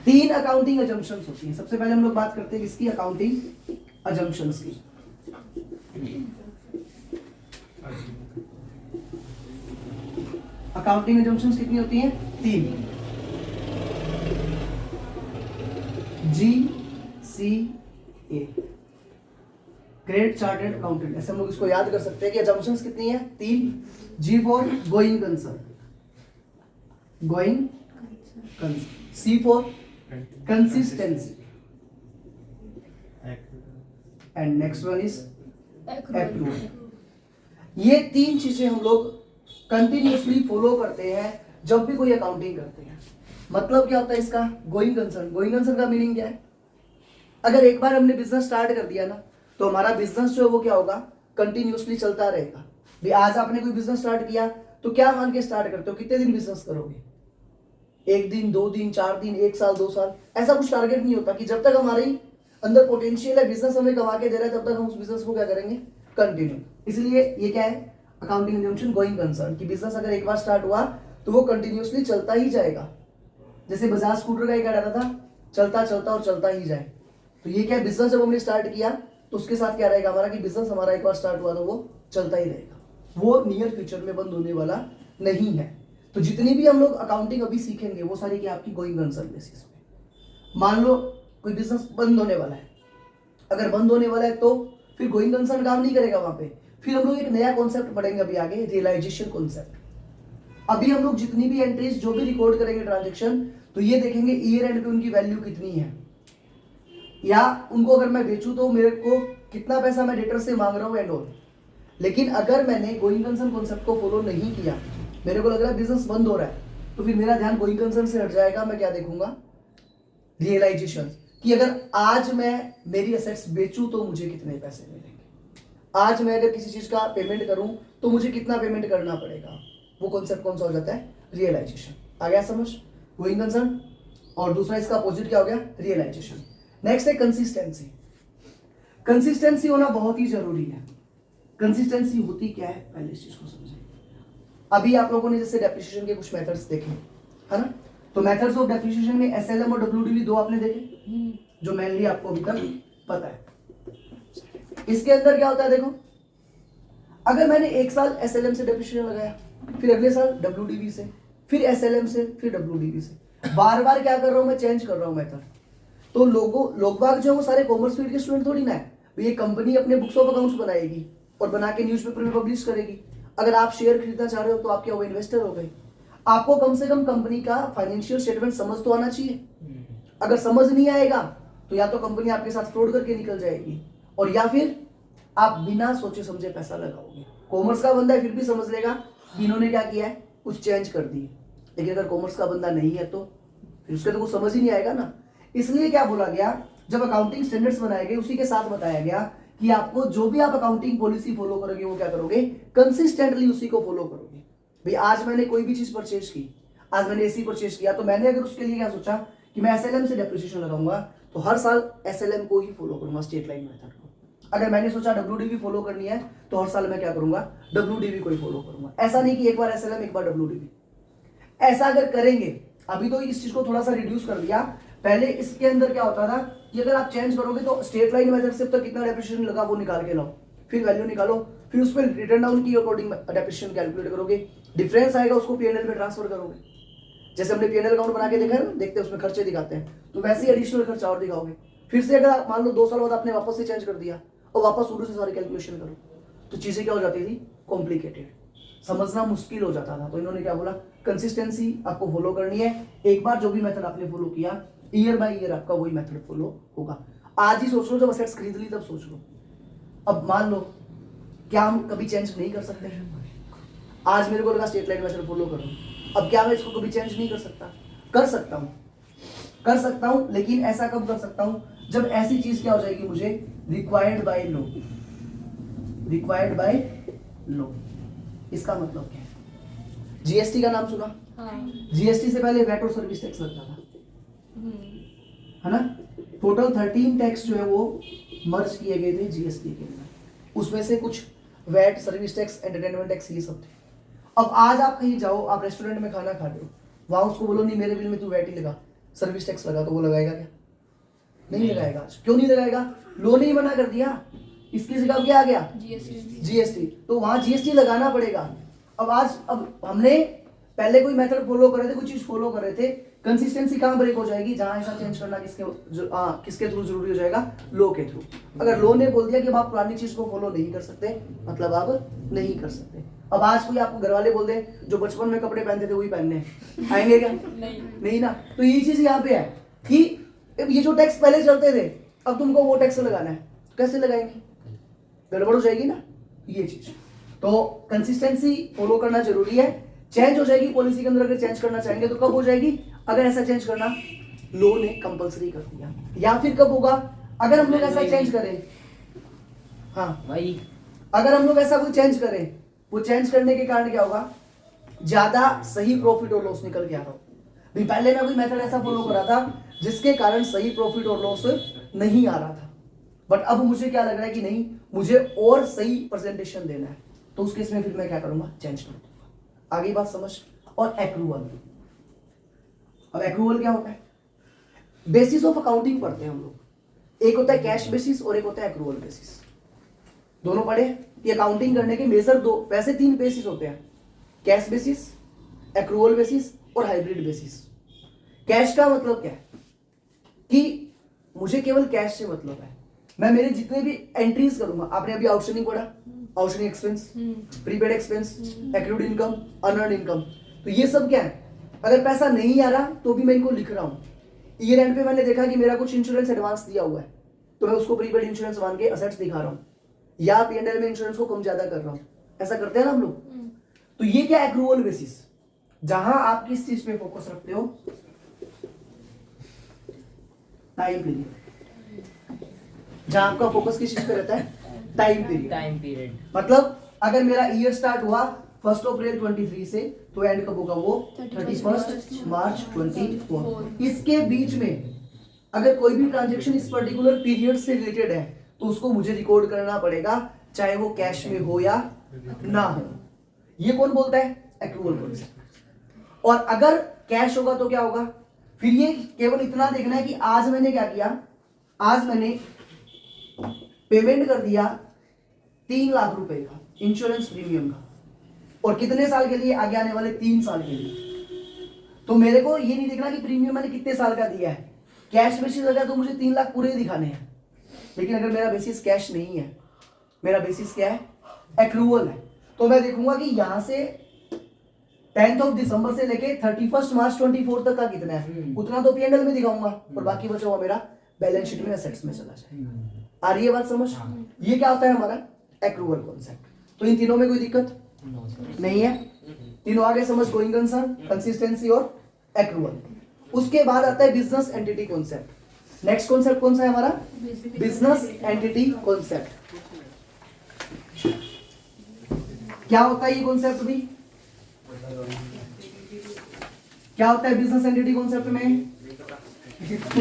तीन accounting assumptions होती हैं। सबसे पहले हम लोग बात करते हैं किसकी, अकाउंटिंग अजम्पशंस की। अकाउंटिंग अजम्पशंस कितनी होती हैं, तीन। GCA, ग्रेट चार्टर्ड अकाउंटेंट, ऐसे हम लोग इसको याद कर सकते हैं कि अजम्पशंस कितनी है, तीन। G for going concern, going concern. C for consistency, and next one is accrual. ये तीन चीजें हम लोग कंटिन्यूसली फॉलो करते हैं जब भी कोई अकाउंटिंग करते हैं। मतलब क्या होता है इसका, गोइंग कंसर्न। गोइंग कंसर्न का मीनिंग क्या है, अगर एक बार हमने बिजनेस स्टार्ट कर दिया ना, तो हमारा बिजनेस जो है वो क्या होगा, कंटिन्यूसली चलता रहेगा। भी आज आपने कोई बिजनेस स्टार्ट किया तो क्या मान के स्टार्ट करते हो, कितने दिन बिजनेस करोगे, एक दिन, दो दिन, चार दिन, एक साल, 2 साल, ऐसा कुछ टारगेट नहीं होता कि जब तक हमारे अंदर पोटेंशियल है, बिजनेस हमें कमा के दे रहा है, तब तक हम उस बिजनेस को क्या करेंगे, कंटिन्यू। इसलिए ये क्या है, अकाउंटिंग अजम्पशन गोइंग कंसर्न, कि बिजनेस अगर एक बार स्टार्ट हुआ तो वो कंटिन्यूसली चलता ही जाएगा। जैसे बजाज स्कूटर का एक रहता था, चलता चलता और चलता ही जाए। तो ये क्या है, बिजनेस जब हमने स्टार्ट किया तो उसके साथ क्या रहेगा हमारा, कि बिजनेस हमारा एक बार स्टार्ट हुआ तो वो चलता ही रहेगा, वो नियर फ्यूचर में बंद होने वाला नहीं है। तो जितनी भी हम लोग अकाउंटिंग अभी सीखेंगे वो सारी क्या आपकी गोइंग कंसर्न बेसिस पे। मान लो कोई बिजनेस बंद होने वाला है, अगर बंद होने वाला है तो फिर गोइंग कंसर्न काम नहीं करेगा वहां पे। फिर हम लोग एक नया कॉन्सेप्ट पढ़ेंगे अभी आगे, रियलाइजेशन कॉन्सेप्ट। अभी हम लोग जितनी भी एंट्रीज जो भी रिकॉर्ड करेंगे ट्रांजेक्शन, तो ये देखेंगे ईयर एंड पे उनकी वैल्यू कितनी है, या उनको अगर मैं बेचूं तो मेरे को कितना पैसा मैं डेटर से मांग रहा हूं एंड ऑल। लेकिन अगर मैंने गोइंग कंसर्न कॉन्सेप्ट को फॉलो नहीं किया, मेरे को लग रहा है बिजनेस बंद हो रहा है, तो फिर मेरा ध्यान गोइंग कंसर्न से हट जाएगा। मैं क्या देखूंगा, रियलाइजेशन, कि अगर आज मैं मेरी एसेट्स बेचूं तो मुझे कितने पैसे मिलेंगे, आज मैं अगर किसी चीज का पेमेंट करूं तो मुझे कितना पेमेंट करना पड़ेगा। वो कॉन्सेप्ट कौन सा हो जाता है, रियलाइजेशन। आ गया समझ, गोइंग कंसर्न, और दूसरा इसका अपोजिट क्या हो गया, रियलाइजेशन। नेक्स्ट है कंसिस्टेंसी। कंसिस्टेंसी होना बहुत ही जरूरी है। कंसिस्टेंसी होती क्या है, पहले इस चीज को समझें। अभी आप लोगों ने जैसे डेप्रिसिएशन के कुछ मेथड्स देखे है ना, तो मेथड्स ऑफ डेप्रिसिएशन में एसएलएम और डब्ल्यूडीवी दो आपने देखे, जो मेनली आपको अभी तक पता है। इसके अंदर क्या होता है देखो, अगर मैंने एक साल एसएलएम से डेप्रिसिएशन लगाया, फिर अगले साल डब्ल्यूडीवी से, फिर एसएलएम से, फिर डब्ल्यूडीवी से, बार बार क्या कर रहा हूं मैं, चेंज कर रहा हूं मेथड। तो लोग बाग जो है वो सारे कॉमर्स फील्ड के स्टूडेंट थोड़ी ना है। ये कंपनी अपने बुक्स ऑफ अकाउंट्स बनाएगी और बना के न्यूज़पेपर में पब्लिश करेगी। अगर आप शेयर खरीदना चाह रहे हो तो आप क्या हो, इन्वेस्टर हो गए। आपको कम से कम कंपनी का फाइनेंशियल स्टेटमेंट समझ तो आना चाहिए। अगर समझ नहीं आएगा तो या तो कंपनी आपके साथ फ्रॉड करके निकल जाएगी, और या फिर आप बिना सोचे समझे पैसा लगाओगे। कॉमर्स का बंदा है फिर भी समझ लेगा कि इन्होंने क्या किया है, कुछ चेंज कर दी। लेकिन अगर कॉमर्स का बंदा नहीं है तो फिर उसके तो कुछ समझ ही नहीं आएगा ना। इसलिए क्या बोला गया, जब अकाउंटिंग स्टैंडर्ड्स बनाए गए उसी के साथ बताया गया कि आपको जो भी आप अकाउंटिंग पॉलिसी फॉलो करोगे वो क्या करोगे, कंसिस्टेंटली उसी को फॉलो करोगे। भाई आज मैंने कोई भी चीज परचेज की, आज मैंने एसी परचेज किया, तो मैंने अगर उसके लिए क्या सोचा कि मैं एसएलएम से डेप्रिसिएशन लगाऊंगा, तो हर साल एसएलएम को ही फॉलो करूंगा, स्ट्रेट लाइन मेथड को। अगर मैंने सोचा डब्ल्यूडीवी फॉलो करनी है तो हर साल मैं क्या करूंगा, डब्ल्यूडीवी को ही फॉलो करूंगा। ऐसा नहीं कि एक बार एसएलएम एक बार डब्ल्यूडीवी। ऐसा अगर करेंगे, अभी तो इस चीज को थोड़ा सा रिड्यूस कर दिया। पहले इसके अंदर क्या होता था कि अगर आप चेंज करोगे तो स्ट्रेट लाइन मेथड से तो कितना डेप्रिसिएशन लगा वो निकाल के लाओ, फिर वैल्यू निकालो, फिर उस पर रिटर्न डाउन की अकॉर्डिंग डेप्रिसिएशन कैलकुलेट करोगे, डिफरेंस आएगा उसको पीएनएल में ट्रांसफर करोगे। जैसे हमने पीएनएल अकाउंट बना के देखा है ना, देखते हैं उसमें खर्चे दिखाते हैं, तो वैसे ही एडिशनल खर्चा और दिखाओगे। फिर से अगर मान लो 2 साल बाद आपने वापस से चेंज कर दिया और वापस शुरू से सारी कैलकुलेशन करो, तो चीजें क्या हो जाती थी, कॉम्प्लिकेटेड, समझना मुश्किल हो जाता था। तो इन्होंने क्या बोला, कंसिस्टेंसी आपको फॉलो करनी है। एक बार जो भी मेथड आपने फॉलो किया, ईयर बाय ईयर आपका वही मेथड फॉलो होगा। आज ही सोच लो, जब असेट्स खरीद ली तब सोच लो। अब मान लो क्या हम कभी चेंज नहीं कर सकते हैं? आज मेरे को लगा स्ट्रेट लाइन मेथड फॉलो करूं, अब क्या मैं इसको कभी चेंज नहीं कर सकता? कर सकता हूं, लेकिन ऐसा कब कर सकता हूं, जब ऐसी चीज क्या हो जाएगी मुझे, required by law. Required by law इसका मतलब क्या है? जीएसटी का नाम सुना? जीएसटी से पहले वैट और सर्विस टैक्स लगता था, है ना? टोटल 13 टैक्स जो है वो मर्ज किए गए थे जीएसटी के अंदर। उसमें से कुछ VAT, service tax, entertainment tax, ये सब थे। अब आज आप कहीं जाओ, आप रेस्टोरेंट में खाना खा रहे हो, वहां उसको बोलो नहीं मेरे बिल में तू वैट ही लगा, सर्विस टैक्स लगा, तो वो लगाएगा क्या? नहीं लगाएगा। आज क्यों नहीं लगाएगा? लो ने ही मना कर दिया। इसकी जगह क्या आ गया? जीएसटी। तो वहां जीएसटी लगाना पड़ेगा। अब हमने पहले कोई मेथड फॉलो कर रहे थे, कोई चीज फॉलो कर रहे थे, कंसिस्टेंसी कहां ब्रेक हो जाएगी? जहां ऐसा चेंज करना किसके थ्रू जरूरी हो जाएगा? लो के थ्रू। अगर लो ने बोल दिया कि अब आप पुरानी चीज को फॉलो नहीं कर सकते, मतलब आप नहीं कर सकते। अब आज कोई आपको घर वाले बोल दे जो बचपन में कपड़े पहनते थे वही पहनने आएंगे क्या? नहीं ना। तो यही चीज यहाँ पे है कि ये जो टैक्स पहले चलते थे, अब तुमको वो टैक्स लगाना है, कैसे लगाएंगे? गड़बड़ हो जाएगी ना ये चीज। तो कंसिस्टेंसी फॉलो करना जरूरी है। चेंज हो जाएगी पॉलिसी के अंदर, अगर चेंज करना चाहेंगे तो कब हो जाएगी? अगर ऐसा चेंज करना लो ने कंपलसरी कर दिया। या फिर कब होगा? अगर हम लोग ऐसा चेंज करें, हाँ भाई, अगर हम लोग ऐसा कोई चेंज करें, वो चेंज करने के कारण क्या होगा? ज्यादा सही प्रॉफिट और लॉस निकल के आ रहा हो। भी पहले मैं कोई मेथड ऐसा फॉलो करा था जिसके कारण सही प्रॉफिट और लॉस नहीं आ रहा था, बट अब मुझे क्या लग रहा है कि नहीं, मुझे और सही प्रेजेंटेशन देना है, तो उस केस में फिर मैं क्या करूंगा? चेंज कर दूंगा। आगे बात समझ। और एक्रूवल, अब एक्रूवल क्या होता है? बेसिस ऑफ अकाउंटिंग पढ़ते हैं हम लोग। एक होता है कैश बेसिस और एक होता है एक्रूवल बेसिस। दोनों पढ़े कि अकाउंटिंग करने के मेजर दो, वैसे 3 बेसिस होते हैं, कैश बेसिस, एक्रूवल बेसिस और हाइब्रिड बेसिस। कैश का मतलब क्या है कि मुझे केवल कैश से मतलब है। मैं मेरे जितने भी एंट्रीज करूंगा, आपने अभी आउटस्टैंडिंग पढ़ा, outstanding expense, prepaid expense, accrued income, unearned income, तो ये सब क्या है? अगर पैसा नहीं आ रहा तो भी मैं इनको लिख रहा हूं। ईयर एंड पे मैंने देखा कि मेरा कुछ इंश्योरेंस एडवांस दिया हुआ है, तो मैं उसको प्रीपेड इंश्योरेंस मान के असेट्स दिखा रहा हूं, या पीएनएल में इंश्योरेंस को कम ज्यादा कर रहा हूं। ऐसा करते हैं ना हम लोग। तो ये क्या? एक्रूवल बेसिस, जहां आप किस चीज पे फोकस रखते हो? Time period. जहां आपका फोकस किस चीज पे रहता है? Time period. मतलब अगर मेरा ईयर स्टार्ट हुआ 1 अप्रैल 23 से, तो एंड कब होगा? वो 31 मार्च 24। इसके बीच में अगर कोई भी ट्रांजेक्शन इस पर्टिकुलर पीरियड से रिलेटेड है तो उसको मुझे रिकॉर्ड करना पड़ेगा, चाहे वो कैश में हो या ना हो। ये कौन बोलता है? Accrual concept. और अगर कैश होगा तो क्या होगा? फिर ये केवल इतना देखना है कि आज मैंने क्या किया? आज मैंने पेमेंट कर दिया 3 लाख रुपए का इंश्योरेंस प्रीमियम का, और कितने साल के लिए? आगे आने वाले 3 साल के लिए। तो मेरे को ये नहीं देखना कि प्रीमियम मैंने कितने साल का दिया है। कैश बेसिस हो जाए तो मुझे 3 लाख पूरे दिखाने हैं। लेकिन अगर मेरा बेसिस कैश नहीं है, मेरा बेसिस क्या है? एक्रूवल है, तो मैं देखूंगा कि यहां से 10 दिसंबर से लेके 31 मार्च 24 तक का कितना है, उतना तो पीएनएल में दिखाऊंगा, और बाकी बचा हुआ मेरा बैलेंस शीट में एसेट्स में चला जाएगा। आ रही है बात समझ? ये क्या होता है हमारा? Accrual concept. तो इन तीनों में कोई दिक्कत नहीं है, तीनों आगे समझ। गोइंग कंसर्न, कंसिस्टेंसी और एक्रूवल। उसके बाद आता है business entity concept. Next concept कौन सा है हमारा? Business entity concept. क्या होता है ये कॉन्सेप्ट भी? क्या होता है बिजनेस एंटिटी कॉन्सेप्ट में?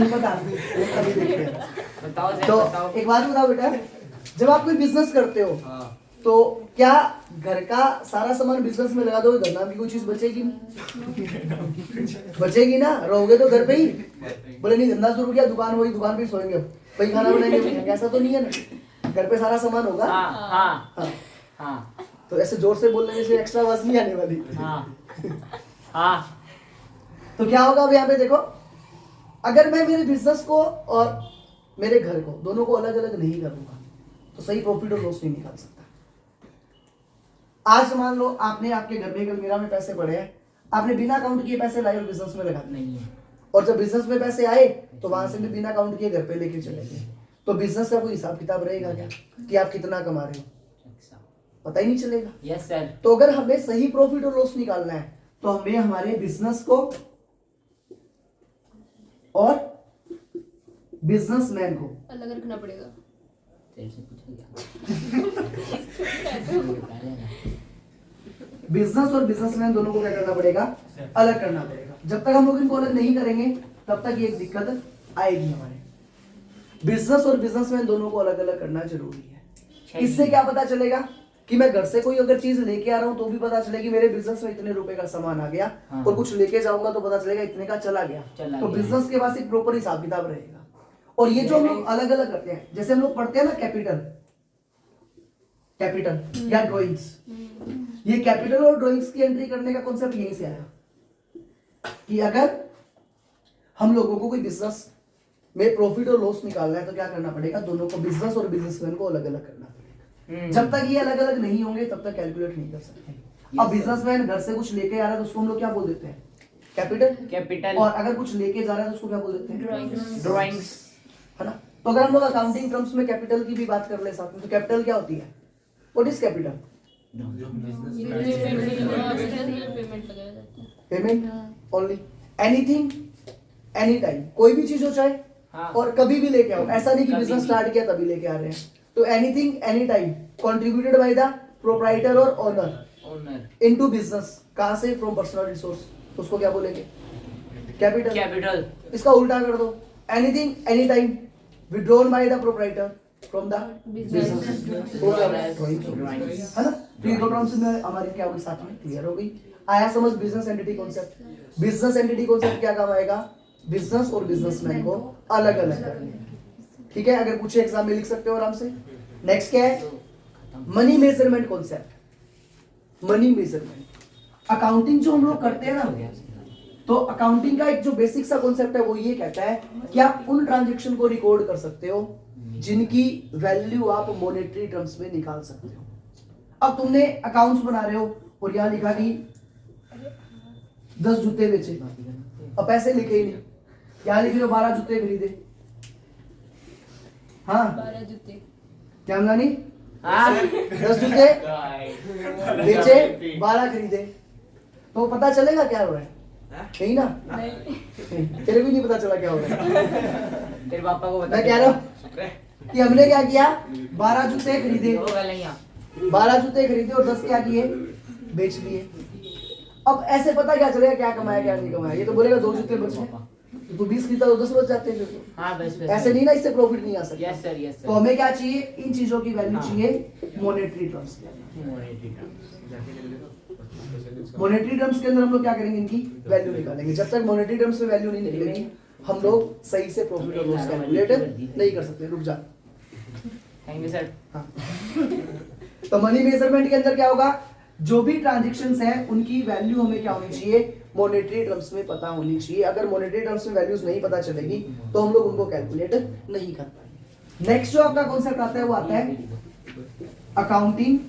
बता तो एक बात बताओ बेटा, जब आप कोई बिजनेस करते हो तो क्या घर का सारा सामान बिजनेस में लगा दोगे? घर नाम की कोई चीज बचेगी नहीं? बचेगी ना? रहोगे तो घर पे ही। बोले नहीं धंधा शुरू किया, दुकान वही, दुकान पे सोएंगे, वही खाना बनाएंगे, ऐसा तो नहीं है ना? घर पे सारा सामान होगा। हाँ। तो ऐसे जोर से बोलने से एक्स्ट्रा आवाज नहीं आने वाली। तो क्या होगा? अब यहाँ पे देखो, अगर मैं मेरे बिजनेस को और मेरे घर को दोनों को अलग अलग नहीं करूंगा तो सही प्रॉफिट और लॉस नहीं निकाल सकता। आज मान लो आपने आपके घर में अलमीरा में पैसे पड़े हैं, आपने बिना काउंट किए पैसे लाए और बिजनेस में लगा नहीं है, और जब बिजनेस में पैसे आए तो वहां से भी बिना काउंट किए घर पे लेके चले गए, तो बिजनेस का कोई हिसाब किताब रहेगा क्या कि आप कितना कमा रहे हो? पता ही नहीं चलेगा। Yes sir. तो अगर हमें सही प्रॉफिट और लॉस निकालना है तो हमें हमारे बिजनेस को और बिजनेसमैन को अलग रखना पड़ेगा। बिजनेस और बिजनेसमैन दोनों को क्या करना पड़ेगा? अलग करना पड़ेगा। जब तक हम लोग इनको अलग नहीं करेंगे तब तक ये एक दिक्कत आएगी हमारे। बिजनेस और बिजनेसमैन दोनों को अलग अलग करना जरूरी है। इससे क्या पता चलेगा कि मैं घर से कोई अगर चीज लेके आ रहा हूँ तो भी पता चले कि मेरे बिजनेस में इतने रुपए का सामान आ गया, और कुछ लेके जाऊंगा तो पता चलेगा इतने का चला गया। तो बिजनेस के पास एक प्रॉपर हिसाब किताब रहेगा। और ये जो हम लोग अलग अलग करते हैं, जैसे हम लोग पढ़ते हैं ना कैपिटल या ड्रॉइंग्स, ये कैपिटल और ड्रॉइंग्स की एंट्री करने का कॉन्सेप्ट यहीं से आया कि अगर हम लोगों को कोई बिजनेस में प्रॉफिट और लॉस निकालना है तो क्या करना पड़ेगा, दोनों को, बिजनेस और बिजनेसमैन को अलग अलग करना पड़ेगा। जब तक ये अलग अलग नहीं होंगे तब तक कैलकुलेट नहीं कर सकते। अब बिजनेसमैन घर से कुछ लेके आ रहा है तो उसको हम लोग क्या बोल देते हैं, कैपिटल। और अगर कुछ लेके जा रहा है तो उसको क्या बोल देते हैं, ड्राइंग्स, है ना। तो अगर हम लोग अकाउंटिंग टर्म्स में कैपिटल की भी बात कर ले साथ में, तो कैपिटल क्या होती है, what is capital, payment only, anything any time, कोई भी चीज हो चाहे और कभी भी लेके आओ, ऐसा नहीं कि बिजनेस स्टार्ट किया तभी लेके आ रहे हैं। तो anything any time contributed by the proprietor और ओनर इनटू बिजनेस, कहां से, फ्रॉम पर्सनल रिसोर्स, तो उसको क्या बोलेंगे, कैपिटल। इसका उल्टा कर दो, anything any time withdrawn by the proprietor from the business, है ना। तो ये दो टर्म्स में हमारी क्या होगी, साथ में क्लियर हो गई। आया समझ business entity concept. Business entity concept क्या काम आएगा, बिजनेस और बिजनेसमैन को अलग अलग करने, ठीक है। अगर पूछे एग्जाम में लिख सकते हो आराम से। नेक्स्ट क्या है, money measurement concept. Money measurement accounting जो हम लोग करते हैं ना, तो अकाउंटिंग का एक जो बेसिक सा कॉन्सेप्ट है वो ये कहता है कि आप उन ट्रांजैक्शन को रिकॉर्ड कर सकते हो जिनकी वैल्यू आप मॉनेटरी टर्म्स में निकाल सकते हो। अब तुमने अकाउंट्स बना रहे हो और यहां लिखा कि 10 जूते बेचे, अब पैसे लिखे ही नहीं, यहाँ लिख रहे हो 12 जूते खरीदे, हाँ 12 जूते, क्या नानी, 10 जूते बेचे 12 खरीदे, तो पता चलेगा क्या हो रहा है, नहीं ना, तेरे भी नहीं पता चला क्या हो रहा है, तेरे पापा को बता। मैं कह रहा हूँ कि हमने क्या किया, 12 जूते खरीदे, 12 जूते खरीदे और 10 क्या किए, बेच लिए। अब ऐसे पता क्या चलेगा क्या कमाया क्या नहीं कमाया, ये तो बोलेगा 2 जूते बचे, तो 20 खरीदा तो 10 बच जाते हैं। हाँ, बस ऐसे नहीं ना, इससे प्रॉफिट नहीं आ सकता। Yes sir, yes sir. तो हमें क्या चाहिए, इन चीजों की वैल्यू चाहिए मॉनेटरी टर्म्स। मॉनेटरी टर्म्स के अंदर हम लोग क्या करेंगे, इनकी वैल्यू निकालेंगे। जब तक मॉनेटरी टर्म्स में वैल्यू नहीं निकलेगी हम लोग सही से प्रॉफिट और लॉस कैलकुलेट नहीं कर सकते। रुक जा, थैंक यू सर। हाँ, तो मनी मेजरमेंट के अंदर क्या होगा, जो भी ट्रांजैक्शंस हैं उनकी वैल्यू हमें क्या होनी चाहिए, मॉनेटरी टर्म्स में पता होनी चाहिए। अगर मॉनेटरी टर्म्स में वैल्यूज नहीं पता चलेगी तो हम लोग उनको कैलकुलेट नहीं कर पाएंगे। नेक्स्ट जो आपका कॉन्सेप्ट आता है वो आता है accounting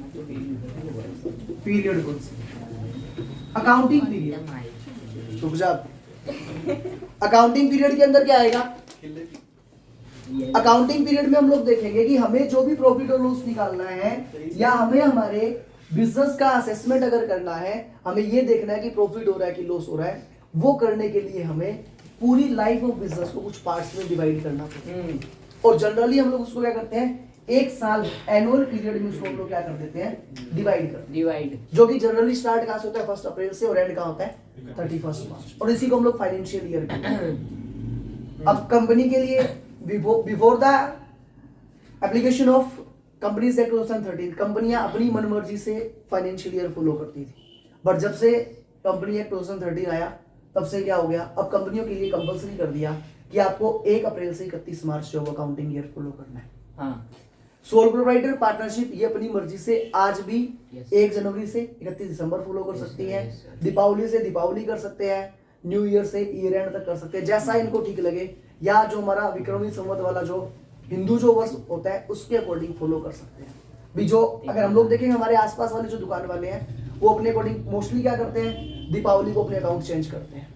period concept. Accounting period, रुक जा, अकाउंटिंग पीरियड के अंदर क्या आएगा, अकाउंटिंग पीरियड में हम लोग देखेंगे कि हमें जो भी प्रॉफिट और लॉस निकालना है या हमें हमारे बिजनेस का असेसमेंट अगर करना है, हमें ये देखना है कि प्रॉफिट हो रहा है कि लॉस हो रहा है, वो करने के लिए हमें पूरी लाइफ ऑफ बिजनेस को कुछ पार्ट्स में डिवाइड करना पड़ता है। और जनरली हम लोग उसको क्या करते हैं, एक साल एनुअल पीरियड में उसको हम लोग क्या कर देते हैं, डिवाइड, जो कि जनरली स्टार्ट कहां से होता है, 1 अप्रैल से, और एंड कहां होता है 31 मार्च, और इसी को हम लोग फाइनेंशियल ईयर कहते हैं। अब कंपनी के लिए before the application of companies act 2013 कंपनियां अपनी मनमर्जी से फाइनेंशियल ईयर फॉलो करती थी, बट जब से कंपनी एक्ट 2013 आया तब से क्या हो गया, अब कंपनियों के लिए कंपलसरी कर दिया कि आपको 1 अप्रैल से 31 मार्च जो अकाउंटिंग ईयर फॉलो करना है। हाँ, सोल प्रोप्राइटर पार्टनरशिप ये अपनी मर्जी से आज भी 1 जनवरी से 31 दिसंबर फॉलो कर सकती है, दीपावली से दीपावली कर सकते हैं, न्यू ईयर से ईयर एंड तक कर सकते हैं, जैसा इनको ठीक लगे, या जो हमारा विक्रमी संवत वाला जो हिंदू जो वर्ष होता है उसके अकॉर्डिंग फॉलो कर सकते हैं भी। जो अगर हम लोग देखेंगे हमारे आसपास वाले जो दुकान वाले हैं वो अपने अकॉर्डिंग मोस्टली क्या करते हैं, दीपावली को अपने अकाउंट चेंज करते हैं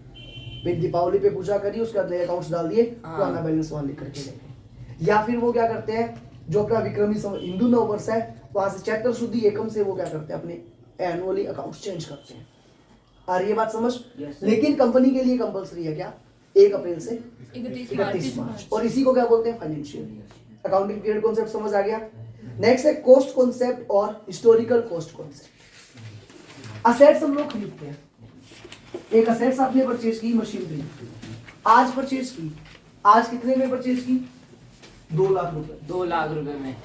भाई, दीपावली पे पूजा करी उसके बाद नए अकाउंट्स डाल दिए, पुराना बैलेंस वहां लिख करके गए। या फिर वो क्या करते हैं, जो अपना विक्रमी हिंदू नव वर्ष है वहां से चैत्र शुद्धि एकम से वो क्या करते हैं, अपने एनुअली अकाउंट्स चेंज करते हैं। आ रही है बात समझ? लेकिन कंपनी के लिए कंपलसरी है क्या, 1 अप्रैल से 31 मार्च, और इसी को क्या बोलते हैं, financial year. Accounting period concept समझ आ गया। नेक्स्ट है कॉस्ट कॉन्सेप्ट और हिस्टोरिकल कॉस्ट कॉन्सेप्ट। असेट्स हम लोग खरीदते हैं, एक असेट्स आपने परचेज की, मशीनरी आज परचेज की, आज कितने में परचेज की, 2 लाख रुपए, 2 लाख रुपए में,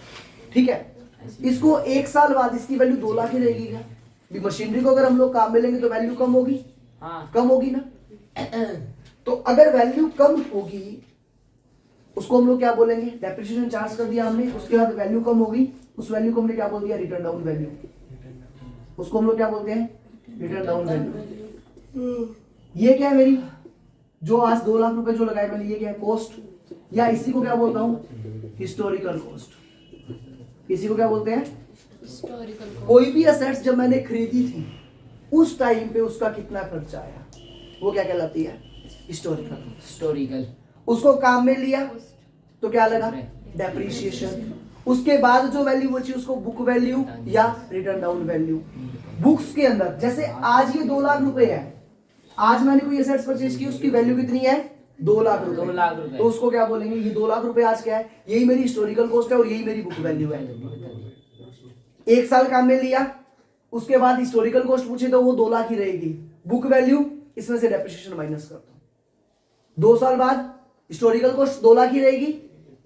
ठीक है। इसको 1 साल बाद इसकी वैल्यू 2 लाख ही रहेगी क्या? भी मशीनरी को अगर हम लोग काम में लेंगे तो वैल्यू कम होगी, कम होगी ना। तो अगर वैल्यू कम होगी उसको हम लोग क्या बोलेंगे? डेप्रिसिएशन चार्ज कर दिया हमने, उसके बाद वैल्यू कम होगी, उस वैल्यू को हमने क्या बोल दिया? Return down value. उसको हम लोग क्या बोलते हैं? Return down value. ये क्या है मेरी, जो आज 2 लाख रुपए जो लगाए मैंने, ये क्या है? कॉस्ट, या इसी को क्या बोलता हूं? Historical cost. इसी को क्या बोलते हैं? हिस्टोरिकल। कोई भी असेट्स जब मैंने खरीदी थी उस टाइम पे उसका कितना खर्चा आया, वो क्या कहलाती है? हिस्टोरिकल। उसको काम में लिया तो क्या लगा? डेप्रिसिएशन। उसके बाद जो वैल्यू बची उसको बुक वैल्यू या रिटर्न डाउन वैल्यू। बुक्स के अंदर जैसे आज ये 2 लाख रुपए है, आज मैंने कोई एसेट्स परचेज की, उसकी वैल्यू कितनी है? 2 लाख रुपए। 2 लाख रुपए। तो उसको क्या बोलेंगे? ये 2 लाख रुपए आज क्या है? यही मेरी हिस्टोरिकल कॉस्ट है और यही मेरी बुक वैल्यू है। 1 साल काम में लिया, उसके बाद हिस्टोरिकल कॉस्ट पूछे तो वो 2 लाख ही रहेगी। बुक वैल्यू इसमें से डेप्रिसिएशन माइनस करता हूं। 2 साल बाद हिस्टोरिकल कॉस्ट 2 लाख ही रहेगी,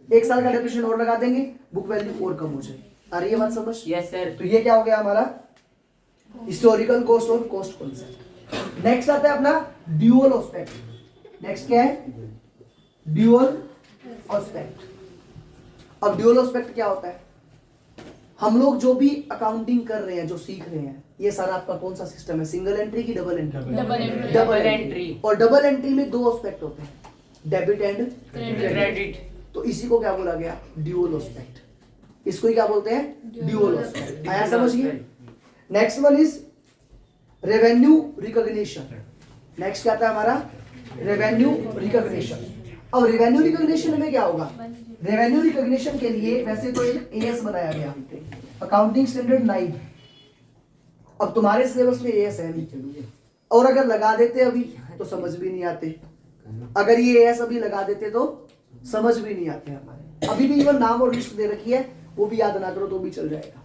1 साल का डेप्रिसिएशन और लगा देंगे, बुक वैल्यू और कम हो जाएगी। आ रही है बात समझ? Yes sir. तो ये क्या हो गया हमारा? हिस्टोरिकल कॉस्ट और कॉस्ट कॉन्सेप्ट। नेक्स्ट आता है अपना ड्यूअल एस्पेक्ट। नेक्स्ट क्या है? Dual aspect. अब ड्यूअल एस्पेक्ट क्या होता है? हम लोग जो भी अकाउंटिंग कर रहे हैं, जो सीख रहे हैं, ये सारा आपका कौन सा सिस्टम है? सिंगल एंट्री की डबल एंट्री? Double entry. और डबल एंट्री में 2 एस्पेक्ट होते हैं, डेबिट एंड क्रेडिट। तो इसी को क्या बोला गया? Dual aspect. इसको ही क्या बोलते हैं? Dual aspect. आया समझिए? Next one is revenue recognition. Next क्या आता है हमारा? Revenue recognition. अब रेवेन्यू रिकॉग्निशन में क्या होगा? रेवेन्यू रिकॉग्निशन के लिए वैसे तो एक एएस बनाया गया, अकाउंटिंग स्टैंडर्ड 9। अब तुम्हारे सिलेबस में एएस है नहीं, और अगर लगा देते अभी तो समझ भी नहीं आते। अगर ये एएस अभी लगा देते तो समझ भी नहीं आते हमारे। अभी भी इवन नाम और लिस्ट दे रखी है, वो भी याद ना करो तो भी चल जाएगा।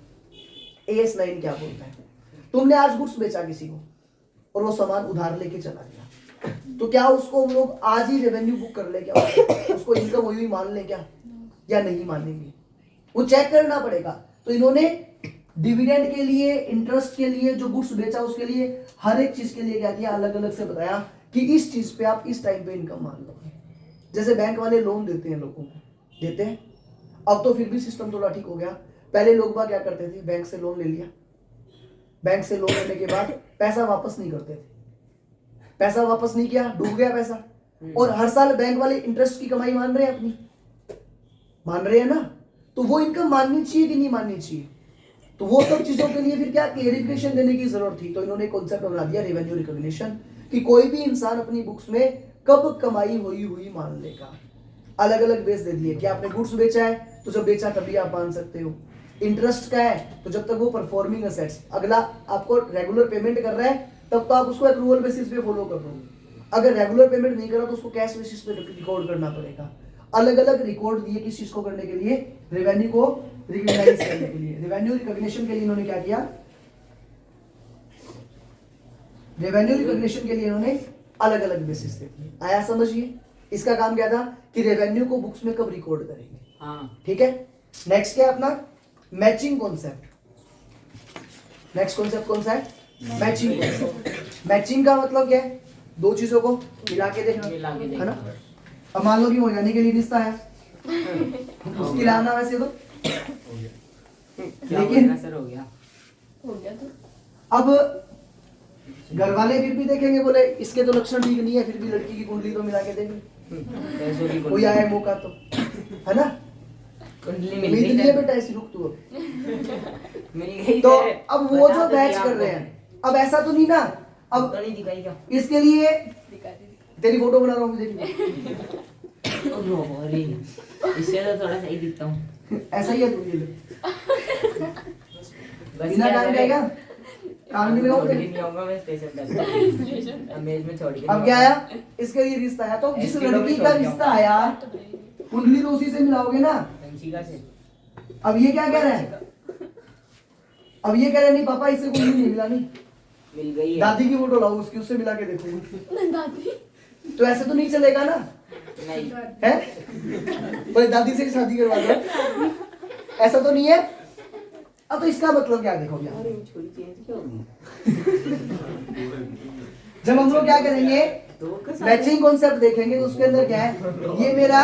एएस 9 क्या बोलता है? तुमने आज गुड्स बेचा किसी को और वो सामान उधार लेके चला गया, तो क्या उसको हम लोग आज ही रेवेन्यू बुक कर ले क्या? उसको इनकम हुई मान ले क्या, या नहीं मानेंगे? वो चेक करना पड़ेगा। तो इन्होंने डिविडेंड के लिए, इंटरेस्ट के लिए, जो गुड्स बेचा उसके लिए, हर एक चीज के लिए क्या किया? अलग अलग से बताया कि इस चीज पे आप इस टाइम पे इनकम मान लोगे। जैसे बैंक वाले लोन देते हैं लोगों को, देते हैं। अब तो फिर भी सिस्टम थोड़ा ठीक हो गया। पहले लोग क्या करते थे? बैंक से लोन ले लिया, बैंक से लोन लेने के बाद पैसा वापस नहीं करते थे, पैसा वापस नहीं किया, डूब गया पैसा, और हर साल बैंक वाले इंटरेस्ट की कमाई मान रहे हैं अपनी, मान रहे हैं ना? तो वो इनकम माननी चाहिए कि नहीं माननी चाहिए? तो वो सब चीजों के लिए फिर क्या क्लेरिफिकेशन देने की जरूरत थी। तो इन्होंने कॉन्सेप्ट बना दिया रेवेन्यू रिकॉग्निशन, कि कोई भी इंसान अपनी बुक्स में कब कमाई हुई मान लेगा। अलग अलग बेस दे दिए कि आपने गुड्स बेचा है तो जब बेचा तभी आप मान सकते हो। इंटरेस्ट का है तो जब तक वो परफॉर्मिंग असेट्स, अगला आपको रेगुलर पेमेंट कर रहा है तब तो आप उसको एक्रूवल बेसिस पे फॉलो कर रहे हो। अगर रेगुलर पेमेंट नहीं करा तो उसको कैश बेसिस पे रिकॉर्ड करना पड़ेगा। अलग अलग रिकॉर्ड दिए किस चीज को करने के लिए? रेवेन्यू को रिकॉग्नाइज करने के लिए। रेवेन्यू रिकॉग्निशन के लिए इन्होंने क्या किया? रेवेन्यू रिकॉग्निशन के लिए इन्होंने अलग अलग बेसिस दे दिए। आया समझिए? इसका काम क्या था कि रेवेन्यू को बुक्स में कब रिकॉर्ड करेंगे। हाँ, ठीक है। नेक्स्ट क्या है अपना? Matching concept. नेक्स्ट कॉन्सेप्ट कौन सा है? Matching concept. मैचिंग का मतलब क्या है? 2 चीजों को मिला के देखना, है ना? अब मान लो कि मोजानी के लिए रिश्ता है, उसकी लाना वैसे तो, लेकिन सर हो गया तो अब घर वाले फिर भी देखेंगे, बोले इसके तो लक्षण ठीक नहीं है, फिर भी लड़की की कुंडली तो मिला के देंगे, कोई आए मौका तो, है ना? कुंडली बेटा ऐसी रुक तू। तो अब वो जो बैच कर रहे हैं, अब ऐसा तो नहीं ना, अब इसके लिए तेरी फोटो बना रहा हूँ, इससे तो थोड़ा सही दिखता हूँ। ऐसा ही है तू, ये बिना काम करेगा, काम नहीं लगाओगे नहीं होगा। मैं स्टेशन अमेज में छोड़ के अब क्या आया? इसके लिए रिश्ता आया, तो जिस लड़की का रिश्ता आया कुंडली तो उसी से मिलाओगे ना। से अब ये क्या कह रहे हैं? अब ये कह रहे नहीं पापा इससे कुंडली नहीं मिला, नहीं मिल गई है। दादी की फोटो लाओ, उसकी उससे मिला के देखो। दादी तो ऐसे तो नहीं चलेगा ना, नहीं है? बोले दादी से शादी करवा दो, ऐसा तो नहीं है। अब तो इसका मतलब क्या देखो क्या, अरे छोरी चेंज क्यों होगी? जब हम लोग क्या करेंगे दो का साथ मैचिंग कॉन्सेप्ट देखेंगे तो उसके अंदर क्या है, ये मेरा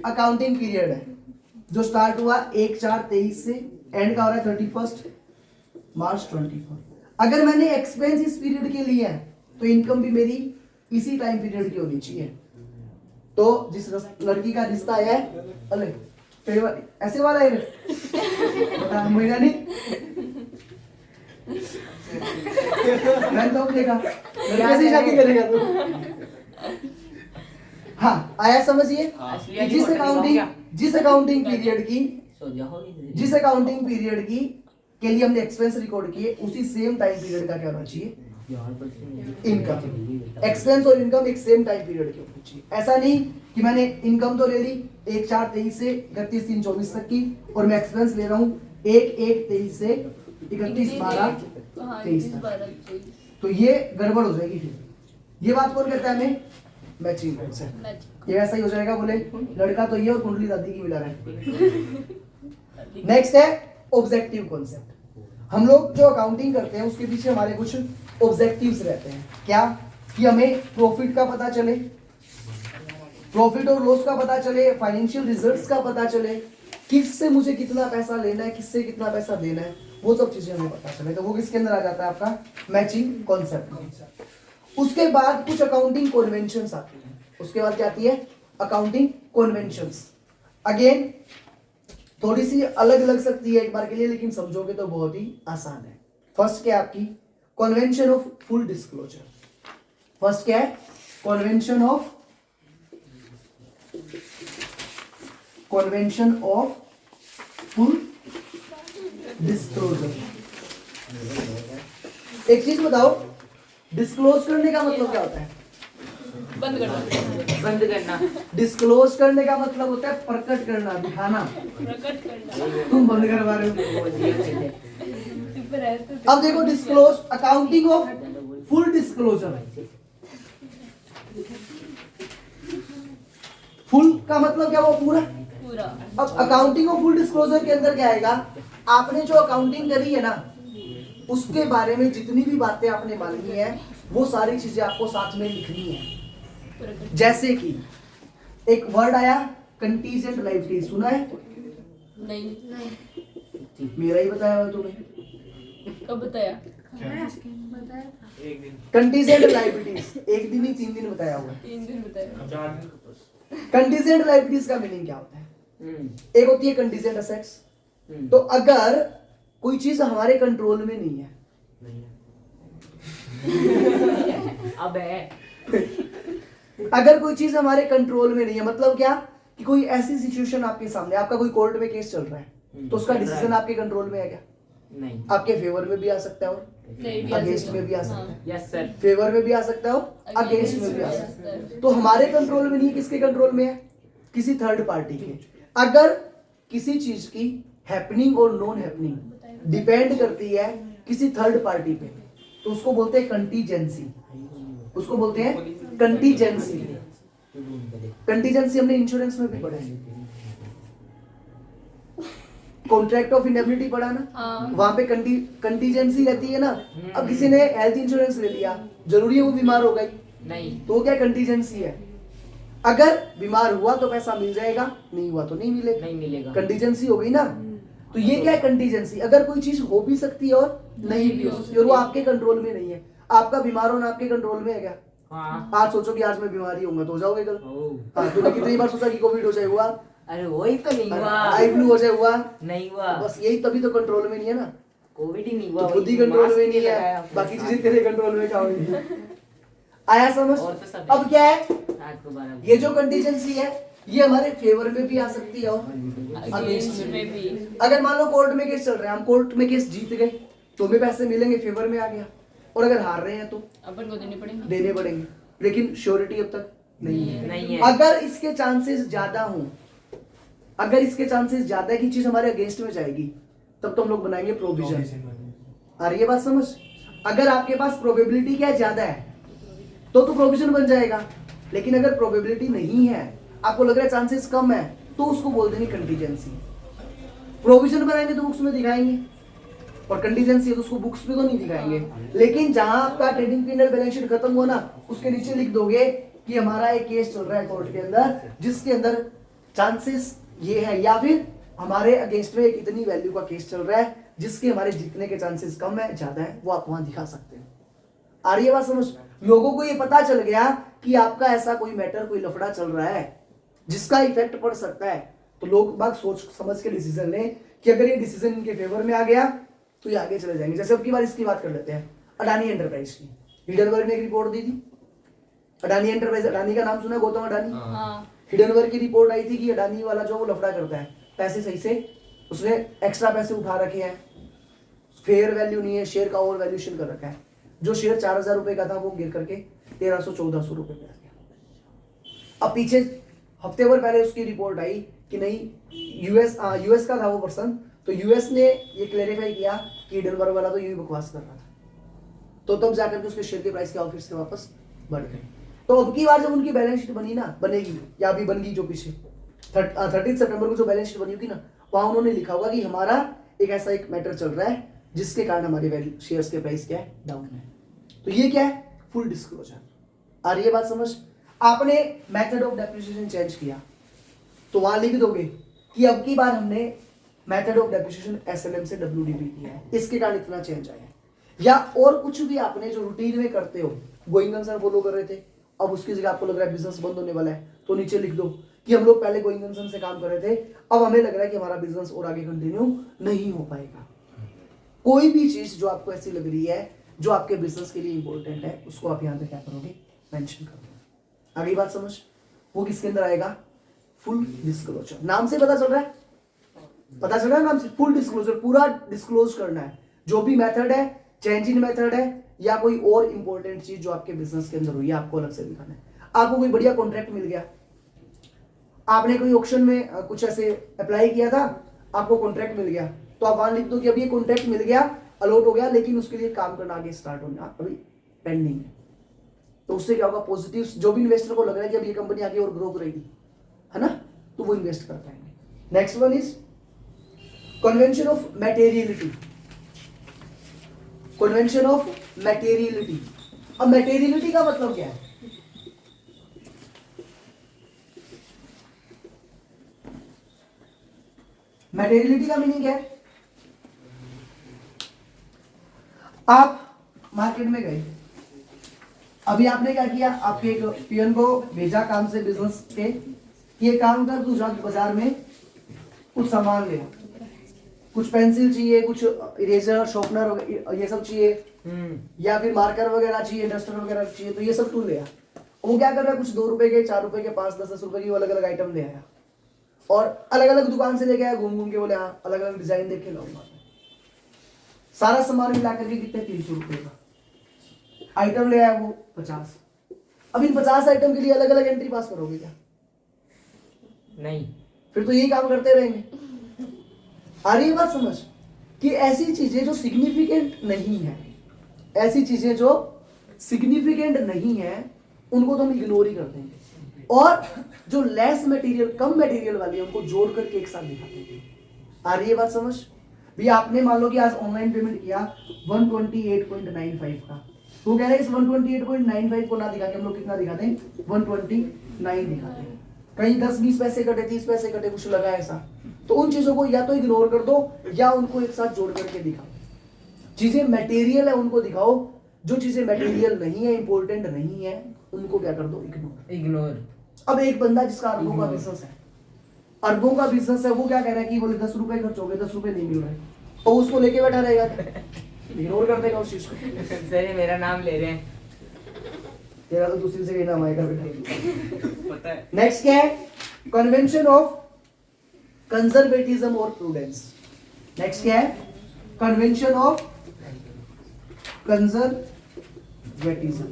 अकाउंटिंग पीरियड है जो स्टार्ट हुआ 1/4/23 से, एंड का हो रहा है 31 मार्च 24। अगर मैंने एक्सपेंस इस पीरियड के लिए है तो इनकम भी मेरी इसी टाइम पीरियड की होनी चाहिए। तो जिस लड़की का रिश्ता है, अरे फेवर ऐसे वाला है बता महीना नहीं मैं तो देखा लड़के से शादी करेगा तू। हाँ आया समझिए असली कि वाली जिस फोटो दिखाऊं क्या? जिस अकाउंटिंग पीरियड की सो जाओ इधर। जिस अकाउंटिंग पीरियड की के लिए हमने एक्सपेंस रिकॉर्ड किए उसी सेम टाइम पीरियड का क्या होना चाहिए, यार बस इनकम। एक्सपेंस और इनकम एक सेम टाइम पीरियड की होनी चाहिए। ऐसा नहीं कि मैंने इनकम तो ले ली 1/4/23 से 31/3/24 तक की, और मैं एक्सपेंस ले रहा हूँ 1/1/23 से 31/12/23 तक, तो ये गड़बड़ हो जाएगी। फिर ये बात कौन कहता है हमें, मैचिंग कॉन्सेप्ट। ये ऐसा ही हो जाएगा, बोले लड़का तो ये और कुंडली दादी की मिला रहा है। नेक्स्ट है ऑब्जेक्टिव कॉन्सेप्ट। हम लोग जो अकाउंटिंग करते हैं उसके पीछे हमारे कुछ ऑब्जेक्टिव्स रहते हैं। क्या कि हमें प्रॉफिट का पता चले, प्रॉफिट और लॉस का पता चले, फाइनेंशियल रिजल्ट्स का पता चले, किससे मुझे कितना पैसा लेना है, किससे कितना पैसा देना है, वो सब चीजें हमें पता चले। तो वो किसके अंदर आ जाता है, आपका मैचिंग कॉन्सेप्ट में। उसके बाद कुछ अकाउंटिंग कन्वेंशंस आती हैं। उसके बाद क्या आती है, अकाउंटिंग कन्वेंशंस। अगेन थोड़ी सी अलग लग सकती है एक बार के लिए, लेकिन समझोगे तो बहुत ही आसान है। फर्स्ट क्या है आपकी, convention of full disclosure. First क्या है, कन्वेंशन ऑफ फुल डिस्क्लोजर। एक चीज बताओ, डिस्क्लोज करने का मतलब क्या होता है, बंद करना, बंद करना। डिस्क्लोज करने का मतलब होता है प्रकट करना, दिखाना। प्रकट करना। तुम बंद करवा रहे हो। चुप रह तू। अब देखो disclose, accounting of full disclosure. Full का मतलब क्या, वो पूरा। पूरा। अब अकाउंटिंग ऑफ फुल डिस्क्लोजर के अंदर क्या आएगा, आपने जो अकाउंटिंग करी है ना उसके बारे में जितनी भी बातें आपने मानी है वो सारी चीजें आपको साथ में लिखनी है। जैसे कि एक वर्ड आया कंटीजेंट लायबिलिटी, सुना है? नहीं। मेरा ही बताया हुआ तुम्हें। कब बताया? कंटीजेंट लायबिलिटीज एक दिन ही 3 दिन बताया हुआ है। 3 दिन बताया। कंटीजेंट लायबिलिटीज का मीनिंग क्या होता है, एक होती है कंटीजेंट असेट्स। तो अगर कोई चीज हमारे कंट्रोल में नहीं है, अब है अगर कोई चीज हमारे कंट्रोल में नहीं है, मतलब क्या कि कोई ऐसी सिचुएशन आपके सामने, आपका कोई कोर्ट में केस चल रहा है तो उसका डिसीजन आपके कंट्रोल में है क्या? नहीं। आपके फेवर में भी आ सकता है और नहीं भी आ अगेंस्ट सकता में भी आ है। सकता है। Yes sir. फेवर में भी आ सकता है और अगेंस्ट में भी आ सकता है। तो हमारे कंट्रोल में नहीं, किसके कंट्रोल में है, किसी थर्ड पार्टी के। अगर किसी चीज की हैपनिंग और नॉन हैपनिंग डिपेंड करती है किसी थर्ड पार्टी पे तो उसको बोलते हैं कंटीजेंसी। उसको बोलते हैं कंटीजेंसी। कंटीजेंसी हमने इंश्योरेंस में भी पढ़ा है, कॉन्ट्रैक्ट ऑफ इंडेमनिटी पढ़ा ना, हाँ। वहां पे कंटीजेंसी रहती है ना। अब किसी ने हेल्थ इंश्योरेंस ले लिया, जरूरी है वो बीमार हो गई, नहीं। तो वो क्या कंटीजेंसी है। अगर बीमार हुआ तो पैसा मिल जाएगा, नहीं हुआ तो नहीं मिलेगा, नहीं मिलेगा। कंटीजेंसी हो गई ना। तो ये क्या है कंटीजेंसी, अगर कोई चीज हो भी सकती है और नहीं भी हो सकती है और वो आपके कंट्रोल में नहीं है। आपका बीमार होना आपके कंट्रोल में है क्या? हाँ। आज सोचो कि आज मैं बीमारी होऊंगा तो हो जाओगे कल। ओह। हाँ, तूने कितनी बार सोचा कि कोविड हो जाए, हुआ? अरे वही तो नहीं हुआ। आई फ्लू हो जाए, हुआ? नहीं हुआ। बस यही तभी तो कंट्रोल में नहीं है ना, कोविड ही नहीं हुआ। तो खुद ही कंट्रोल में नहीं है, बाकी चीजें तेरे कंट्रोल में क्या होगी। आया समझ? और तो सब अब क्या है, रात को 12 ये जो कंटीजेंसी है ये हमारे फेवर में भी आ सकती है और अगेंस्ट में भी। अगर मान लो कोर्ट में केस चल रहा है, हम कोर्ट में केस जीत गए तो हमें पैसे मिलेंगे, फेवर में आ गया। और अगर हार रहे हैं तो अपन को देने पड़ेंगे। देने पड़ेंगे, लेकिन श्योरिटी अब तक नहीं है। नहीं है। अगर इसके चांसेस ज्यादा हों, अगर इसके चांसेस ज्यादा है कि चीज हमारे अगेंस्ट में जाएगी, तब तो हम लोग बनाएंगे प्रोविजन। आ रही है बात समझ? अगर आपके पास प्रोबेबिलिटी क्या ज्यादा है तो प्रोविजन बन जाएगा, लेकिन अगर प्रोबेबिलिटी नहीं है, आपको लग रहा है चांसेस कम है, तो उसको बोल देंगे कंटीजेंसी। प्रोविजन बनाएंगे तो बुक्स में दिखाएंगे और कंटीजेंसी है तो उसको बुक्स पे तो नहीं दिखाएंगे, लेकिन जहां आपका ट्रेडिंग पीरियड बैलेंस शीट खत्म हुआ ना, उसके नीचे लिख दोगे कि हमारा एक केस चल रहा है कोर्ट के अंदर जिसके अंदर चांसेस ये है, या फिर हमारे अगेंस्ट में एक इतनी वैल्यू का केस चल रहा है जिसके हमारे जीतने के चांसेस कम है ज्यादा है, वो आप वहां दिखा सकते हो। आ रही है बात समझ? लोगों को ये पता चल गया कि आपका ऐसा कोई मैटर, कोई लफड़ा चल रहा है जिसका इफेक्ट पड़ सकता है, तो लोग बात सोच समझ के डिसीजन लें कि अगर ये डिसीजन इनके फेवर में आ गया तो ये आगे चले जाएंगे। जैसे अब की बार इसकी बात कर लेते हैं, अडानी एंटरप्राइज की। हिडनबर्ग ने एक रिपोर्ट दी थी, अडानी एंटरप्राइज, अडानी का नाम सुना है, गौतम अडानी। हाँ हिडनबर्ग की रिपोर्ट आई थी कि अडानी वाला जो वो लफड़ा करता है, पैसे सही से उसने एक्स्ट्रा पैसे उठा रखे हैं, फेयर वैल्यू नहीं है, शेयर का ओवर वैल्यूएशन कर रखा है, जो शेयर 4000 रुपए का था वो गिर करके 1300-1400 रुपए पे आ गया। अब पीछे हफ्ते भर पहले उसकी रिपोर्ट आई कि नहीं, यूएस का था वो पर्सन, तो यूएस ने ये क्लेरिफाई किया कि हिडनबर्ग वाला तो यही बकवास कर रहा था, तो तब जाकर के उसके शेयर के प्राइस क्या फिर से वापस बढ़ गए। तो अब की बार जब उनकी बैलेंस शीट बनी ना, बनेगी या अभी बन गई जो पीछे 30 सितंबर को जो बैलेंस शीट बनी होगी ना, वहां उन्होंने लिखा होगा कि हमारा एक ऐसा एक मैटर चल रहा है जिसके कारण हमारे शेयर्स के प्राइस क्या है, डाउन है। तो ये क्या है, फुल डिस्क्लोजर। आ रही है बात समझ? आपने मेथड ऑफ डेप्रिसिएशन चेंज किया तो वहां लिख दोगे कि अब की बार हमने मेथड ऑफ डेप्रिसिएशन एसएलएम से डब्ल्यूडीपी किया है, इसके कारण इतना चेंज आया है। या और कुछ भी आपने जो रूटीन में करते हो, गोइंग कंसर्न फॉलो कर रहे थे, अब उसकी जगह आपको लग रहा है बिजनेस बंद होने वाला है, तो नीचे लिख दो कि हम लोग पहले गोइंग कंसर्न से काम कर रहे थे, अब हमें लग रहा है कि हमारा बिजनेस और आगे कंटिन्यू नहीं हो पाएगा। कोई भी चीज जो आपको ऐसी लग रही है जो आपके बिजनेस के लिए इंपॉर्टेंट है, उसको आप यहाँ पे क्या करोगे, मेंशन कर दो। आगे बात समझ? वो किसके अंदर आएगा, फुल डिस्क्लोजर। नाम से पता चल रहा है, पता चल रहा है नाम से, फुल डिस्क्लोजर, पूरा डिस्क्लोज करना है। जो भी मेथड है, चेंज इन मेथड है या कोई और इंपॉर्टेंट चीज जो आपके बिजनेस के अंदर हुई है, आपको अलग से दिखाना है। आपको कोई बढ़िया कॉन्ट्रैक्ट मिल गया, आपने कोई ऑक्शन में कुछ ऐसे अप्लाई किया था, आपको कॉन्ट्रैक्ट मिल गया, तो आप वहां लिख दो कि अभी ये कॉन्ट्रैक्ट मिल गया, अलॉट हो गया, लेकिन उसके लिए काम करना आगे स्टार्ट होना अभी पेंडिंग है। तो उससे क्या होगा, पॉजिटिव, जो भी इन्वेस्टर को लग रहा है कि अब ये कंपनी आगे और ग्रो करेगी, है ना, तो वो इन्वेस्ट कर पाएंगे। Next one is convention of materiality. Convention of materiality. अब मटेरियलिटी का मतलब क्या है? मटेरियलिटी का मीनिंग क्या है? आप मार्केट में गए, अभी आपने क्या किया, आपके एक पियन को भेजा काम से बिजनेस के, ये काम कर, तू जा बाजार में कुछ सामान ले, कुछ पेंसिल चाहिए, कुछ इरेजर, शॉर्पनर, ये सब चाहिए, या फिर मार्कर वगैरह चाहिए, डस्टर वगैरह चाहिए, तो ये सब तू ले आ। वो क्या कर रहा है, कुछ 2 रुपए के, 4 रुपए के, 5-10 रुपए की अलग अलग आइटम ले आया, और अलग अलग दुकान से लेके आया, घूम घूम के, बोले हाँ अलग अलग डिजाइन देख के लाऊंगा। सारा सामान मिला करके कितने, 300 रुपए का आइटम ले आया वो 50। अब इन 50 आइटम के लिए अलग अलग एंट्री पास करोगे क्या? नहीं, फिर तो यही काम करते रहेंगे। आ रही है बात समझ? कि ऐसी चीजें जो सिग्निफिकेंट नहीं है, ऐसी चीजें जो सिग्निफिकेंट नहीं है, उनको तो हम इग्नोर ही कर देंगे, और जो लेस मटेरियल, कम मटेरियल वाली है, उनको जोड़ करके एक साथ दिखा देंगे। आ रही है बात समझ? भी आपने मान लो कि आज ऑनलाइन पेमेंट किया 128.95 का, तो कह रहे हैं इस 128.95 को ना दिखा के हम लोग कितना दिखा दें, 129 दिखा दें। कहीं 10-20 पैसे कटे, 30 पैसे कटे, कुछ लगा ऐसा, तो उन चीजों को या तो इग्नोर कर दो या उनको एक साथ जोड़ करके दिखाओ। चीजें मटेरियल है उनको दिखाओ, जो चीजें मटेरियल नहीं है, इंपॉर्टेंट नहीं है, उनको क्या कर दो, इग्नोर। अब एक बंदा जिसका अरबों का बिजनेस है, अरबों का बिजनेस है, वो क्या कह रहा है कि बोले 10 रुपए खर्च हो गए, 10 रुपए नहीं मिल रहे, तो उसको लेके बैठा रहेगा, इग्नोर कर देगा उस चीज को। सर ये मेरा नाम ले रहे हैं, तेरा तो दूसरी से कहीं नाम आएगा बेटा। पता है। नेक्स्ट क्या है, कन्वेंशन ऑफ कंजर्वेटिज्म और प्रूडेंस। नेक्स्ट क्या है, कन्वेंशन ऑफ कंजर्वेटिज्म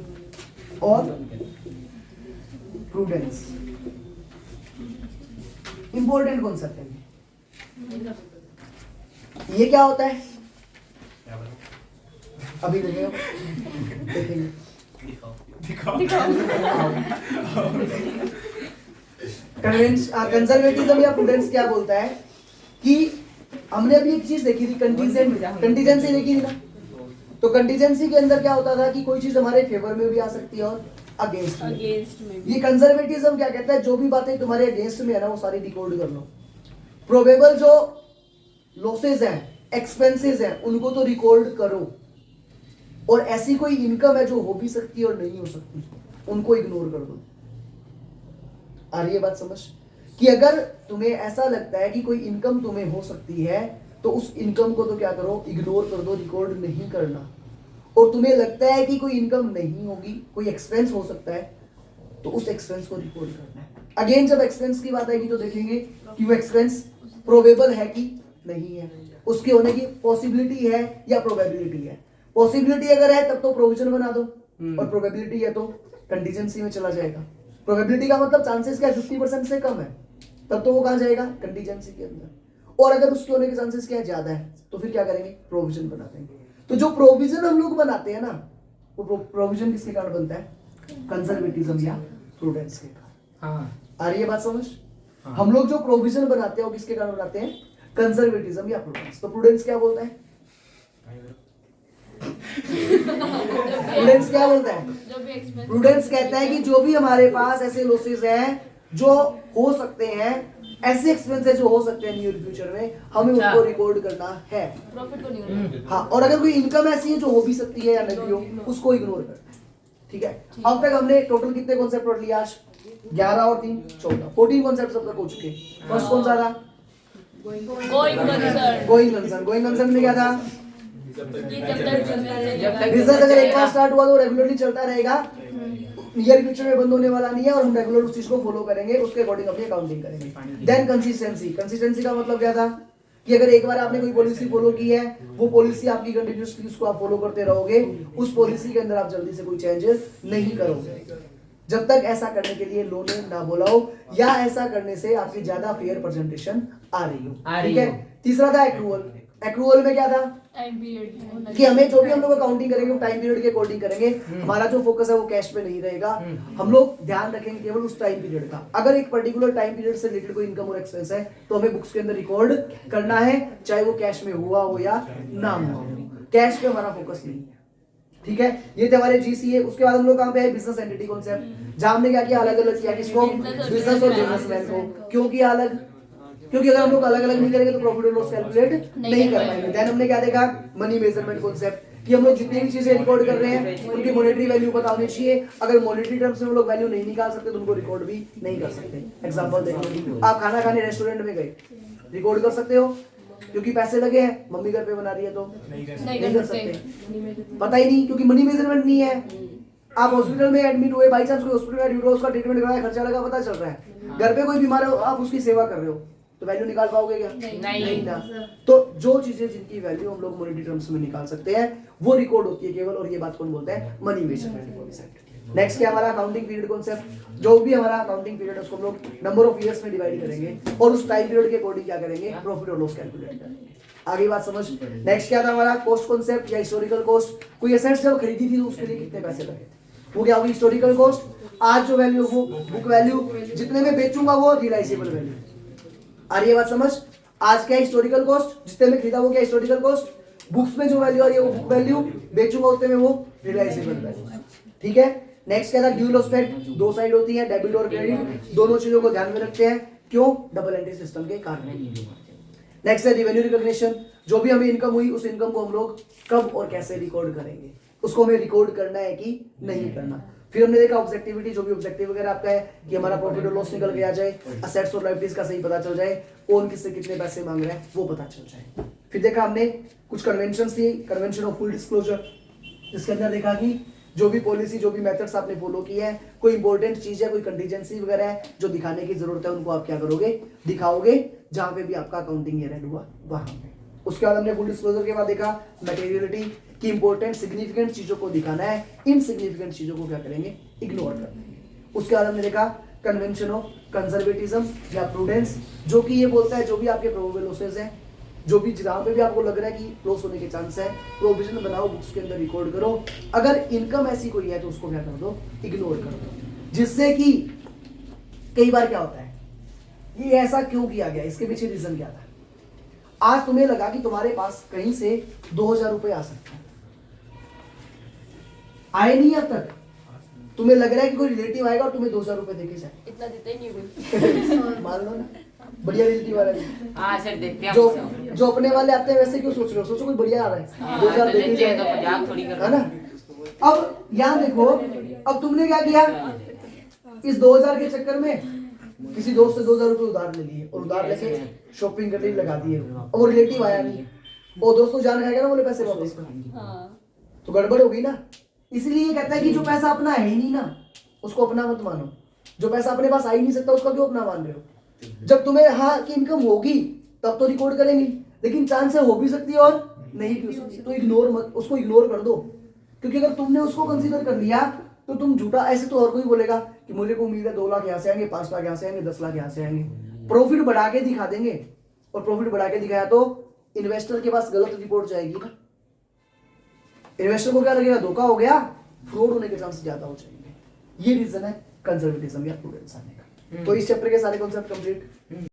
और प्रूडेंस। इंपॉर्टेंट कॉन्सेप्ट है ये। क्या होता है अभी देखेंगे, कंजर्वेटिज्म या प्रूडेंस क्या बोलता है कि हमने अभी एक चीज देखी थी, कंटीजेंसी देखी थी ना। तो कंटीजेंसी के अंदर क्या होता था कि कोई चीज हमारे फेवर में भी आ सकती है और अगेंस्ट में। अगेंस्ट में भी। ये कंजर्वेटिज्म क्या कहता है, जो भी बातें तुम्हारे अगेंस्ट में है ना वो सारी डिकोड कर लो। प्रोबेबल जो लॉसेस हैं, एक्सपेंसेस हैं, उनको तो रिकॉर्ड करो, और ऐसी कोई इनकम है जो हो भी सकती है और नहीं हो सकती, उनको इग्नोर कर दो। आ रही है बात समझ? कि अगर तुम्हें ऐसा लगता है कि कोई इनकम तुम्हें हो सकती है तो उस इनकम को तो क्या करो, इग्नोर कर दो, रिकॉर्ड नहीं करना। और तुम्हें लगता है कि कोई इनकम नहीं होगी, कोई एक्सपेंस हो सकता है, तो उस एक्सपेंस को रिकॉर्ड करना है। अगेन जब एक्सपेंस की बात आएगी तो देखेंगे कि वो एक्सपेंस प्रोबेबल है कि नहीं है, उसके होने की पॉसिबिलिटी है या प्रोबेबिलिटी है। पॉसिबिलिटी अगर है तब तो प्रोविजन बना दो, और प्रोबेबिलिटी है तो कंटीजेंसी में चला जाएगा। प्रोबेबिलिटी का मतलब चांसेस क्या 50% से कम है, तब तो वो कहाँ जाएगा, कंटीजेंसी के अंदर। और अगर उसके होने के चांसेस क्या है, ज्यादा है, तो फिर क्या करेंगे, प्रोविजन बना देंगे। तो जो प्रोविजन हम लोग बनाते हैं ना, वो प्रोविजन किसके कारण बनता है, कंजर्वेटिज्म या प्रूडेंस के कारण। हाँ। आ रही है बात समझ? हम लोग जो प्रोविजन बनाते हैं वो किसके कारण बनाते हैं, कंजर्वेटिज्म या प्रूडेंस। तो प्रूडेंस क्या बोलता है, प्रूडेंस क्या बोलता है, जो भी एक्सपेंस। प्रूडेंस कहता है कि जो भी हमारे पास ऐसे लॉसेस हैं जो हो सकते हैं, ऐसे एक्सपेंसेस जो हो सकते हैं नियर फ्यूचर में, हमें अच्छा। उनको रिकॉर्ड करना है। प्रॉफिट को नहीं करना। हाँ, और अगर कोई इनकम ऐसी है जो हो भी सकती है या नहीं हो, उसको इग्नोर करना है। ठीक है, अब तक हमने टोटल कितने कॉन्सेप्ट पढ़ लिया आज, 11 और 3 14, 14 कॉन्सेप्ट अब तक हो चुके। फर्स्ट कौन सा था, गोइंग कंसर्न। गोइंग कंसर्न में क्या था, कि जब तक जब तक बिजनेस अगर एक बार स्टार्ट हुआ तो रेगुलरली चलता रहेगा, नियर फ्यूचर में बंद होने वाला नहीं है, और हम रेगुलर उस चीज को फॉलो करेंगे, उसके अकॉर्डिंग अपनी अकाउंटिंग करेंगे। देन कंसिस्टेंसी, कंसिस्टेंसी का मतलब क्या था कि अगर एक बार आपने कोई पॉलिसी फॉलो की है, वो पॉलिसी आपकी कंटिन्यूअसली उसको आप फॉलो करते रहोगे, उस पॉलिसी के अंदर आप जल्दी से कोई चेंजेस नहीं करोगे जब तक ऐसा करने के लिए लो ने ना बोला हो, या ऐसा करने से आपकी ज्यादा फेयर प्रेजेंटेशन आ रही हो। ठीक है, तीसरा था एक्रूअल। एक्रूअल में क्या था टाइम पीरियड कि हमें जो भी हम लोग अकाउंटिंग करेंगे वो टाइम पीरियड के अकॉर्डिंग करेंगे। हमारा जो फोकस है वो कैश पे नहीं रहेगा, हम लोग ध्यान रखेंगे केवल उस टाइम पीरियड का। अगर एक पर्टिकुलर टाइम पीरियड से रिलेटेड कोई इनकम और एक्सपेंस है तो हमें बुक्स के अंदर रिकॉर्ड करना है, चाहे वो कैश में हुआ हो या ना हुआ हो। कैश पे हमारा फोकस नहीं है। ठीक है, ये थे हमारे जीसीए। उसके बाद हम लोग कहाँ पे है, बिजनेस एंटिटी कॉन्सेप्ट। जहां हमने क्या किया, अलग अलग किया किसको, बिजनेस और बिजनेसमैन को। क्यों किया अलग, क्योंकि अगर हम लोग अलग अलग नहीं करेंगे तो प्रॉफिट और लॉस कैलकुलेट नहीं कर पाएंगे। देन हमने क्या देखा, मनी मेजरमेंट कॉन्सेप्ट, कि हम लोग जितनी भी चीजें रिकॉर्ड कर रहे हैं उनकी मॉनेटरी वैल्यू पता होनी चाहिए। अगर मॉनेटरी टर्म्स में हम लोग वैल्यू नहीं निकाल सकते तो उनको रिकॉर्ड भी नहीं कर सकते। एग्जांपल देख लो, आप खाना खाने रेस्टोरेंट में गए, रिकॉर्ड कर सकते हो क्योंकि पैसे लगे हैं, मम्मी घर पे बना रही है तो नहीं कर सकते, पता ही नहीं क्योंकि मनी मेजरमेंट नहीं है। आप हॉस्पिटल में एडमिट हुए, बाई चांस कोई हॉस्पिटल में एडमिट हुआ, उसका ट्रीटमेंट कराया, खर्चा लगा, पता चल रहा है। घर पे कोई बीमार हो, आप उसकी सेवा कर रहे हो, तो वैल्यू निकाल पाओगे क्या, नहीं ना। तो जो चीजें जिनकी वैल्यू हम लोग मॉनेटरी टर्म्स में निकाल सकते हैं वो रिकॉर्ड होती है केवल, और ये बात कौन बोलता है, मनी मेजरमेंट कॉन्सेप्ट। नेक्स्ट क्या हमारा अकाउंटिंग पीरियड कॉन्सेप्ट। जो भी हमारा अकाउंटिंग पीरियड है उसको हम लोग नंबर ऑफ ईयर्स में डिवाइड करेंगे, और उस टाइम पीरियड के अकॉर्डिंग क्या करेंगे, प्रॉफिट और लॉस कैलकुलेट करेंगे। आगे बात समझ। नेक्स्ट क्या था हमारा, कॉस्ट कॉन्सेप्ट या हिस्टोरिकल कॉस्ट। कोई एसेट्स जब खरीदी थी तो उसके लिए कितने पैसे लगे, वो क्या होगी, हिस्टोरिकल कॉस्ट। आज जो वैल्यू वो बुक वैल्यू, जितने में बेचूंगा वो रियलाइजेबल वैल्यू। आ रही है बात समझ। आज क्या हिस्टोरिकल कॉस्ट, जितने में खरीदा वो क्या हिस्टोरिकल कॉस्ट, बुक्स में जो वैल्यू आ रही है वो बुक वैल्यू, बेचूंगा उतने में वो रियलाइजेबल वैल्यू। ठीक है, नेक्स्ट क्या था, ड्यूल एस्पेक्ट। दो साइड होती है, डेबिट और क्रेडिट, दोनों चीजों को ध्यान में रखते हैं, क्यों, डबल एंट्री सिस्टम के कारण। नेक्स्ट है रेवेन्यू रिकॉग्निशन। जो भी हमें इनकम हुई उस इनकम को हम लोग कब और कैसे रिकॉर्ड करेंगे, उसको हमें रिकॉर्ड करना है कि नहीं करना। फिर हमने देखा ऑब्जेक्टिविटी, जो भी ऑब्जेक्टिव वगैरह आपका है कि हमारा प्रॉफिट और लॉस निकल के आ जाए, असेट्स और लायबिलिटीज का सही पता चल जाए, कौन किससे कितने पैसे मांग रहा है वो पता चल जाए। फिर देखा हमने कुछ कन्वेंशन थी, कन्वेंशन ऑफ फुल डिस्क्लोजर, जिसके अंदर देखा कि जो भी पॉलिसी, जो भी मेथड्स आपने फॉलो की है, कोई इंपॉर्टेंट चीज है, कोई कंटीजेंसी वगैरह है जो दिखाने की जरूरत है, उनको आप क्या करोगे, दिखाओगे, जहां पे भी आपका अकाउंटिंग ईयर एंड हुआ वहां पे। उसके बाद हमने फुल डिस्क्लोजर के बाद देखा मटेरियलिटी, की इंपॉर्टेंट सिग्निफिकेंट चीजों को दिखाना है, इनसिग्निफिकेंट चीजों को क्या करेंगे, इग्नोर कर देंगे। उसके बाद हमने देखा कन्वेंशन ऑफ कंजर्वेटिज्म या प्रूडेंस, जो कि ये बोलता है जो भी आपके प्रोबेबल लॉसेस हैं, जो भी जहाँ पे भी आपको लग रहा है कि लॉस होने के चांस है, प्रोविजन बनाओ, बुक्स के अंदर रिकॉर्ड करो। अगर इनकम ऐसी कोई है तो उसको क्या कर दो, इग्नोर कर दो। जिससे कि कई बार क्या होता है, ये ऐसा क्यों किया गया, इसके पीछे रीजन क्या था। आज तुम्हें लगा कि तुम्हारे पास कहीं से 2000 रुपए आ सकते हैं, आए नहीं अब तक, तुम्हें लग रहा है कि कोई रिलेटिव आएगा और तुम्हें 2000 रुपए देके जाए, इतना देता ही नहीं कोई। मान लो ना, बढ़िया रिलेटिव वाला भी। हाँ सर देखते हैं जो हमसे। जो अपने वाले आते हैं वैसे क्यों सोच रहे हो, सोचो कोई बढ़िया आ रहा है, हाँ, 2000 तो देके लेते हैं तो जाए, मजाक थोड़ी कर है ना। अब यहाँ देखो, अब तुमने क्या किया, इस 2000 के चक्कर में किसी दोस्त से 2000 रुपए उधार ले लिए और उधार लेके शॉपिंग करने लगा दिए, और वो रिलेटिव आया नहीं, वो दोस्त तो जान खाएगा ना, बोले पैसे वापस कर, हाँ तो गड़बड़ होगी ना। इसलिए ये कहता है कि जो पैसा अपना है ही नहीं ना, उसको अपना मत मानो। जो पैसा अपने पास आ ही नहीं सकता उसका क्यों अपना मान रहे हो। जब तुम्हें हाँ की इनकम होगी तब तो रिकॉर्ड करेंगे, लेकिन चांस है हो भी सकती है और नहीं भी हो सकती, तो इग्नोर मत, उसको इग्नोर कर दो। क्योंकि अगर तुमने उसको कंसीडर कर लिया तो तुम झूठा, ऐसे तो और कोई बोलेगा कि मुझे को उम्मीद है 2 लाख यहाँ से आएंगे, 5 लाख यहाँ से आएंगे, 10 लाख यहाँ से आएंगे, प्रॉफिट बढ़ा के दिखा देंगे, और प्रॉफिट बढ़ा के दिखाया तो इन्वेस्टर के पास गलत रिपोर्ट जाएगी ना। इन्वेस्टर को क्या लगेगा, धोखा हो गया, फ्रॉड होने के चांसेस ज्यादा हो जाएंगे। ये रीजन है कंजर्वेटिज्म या प्रूडेंस आने का। तो इस चैप्टर के सारे कॉन्सेप्ट कंप्लीट।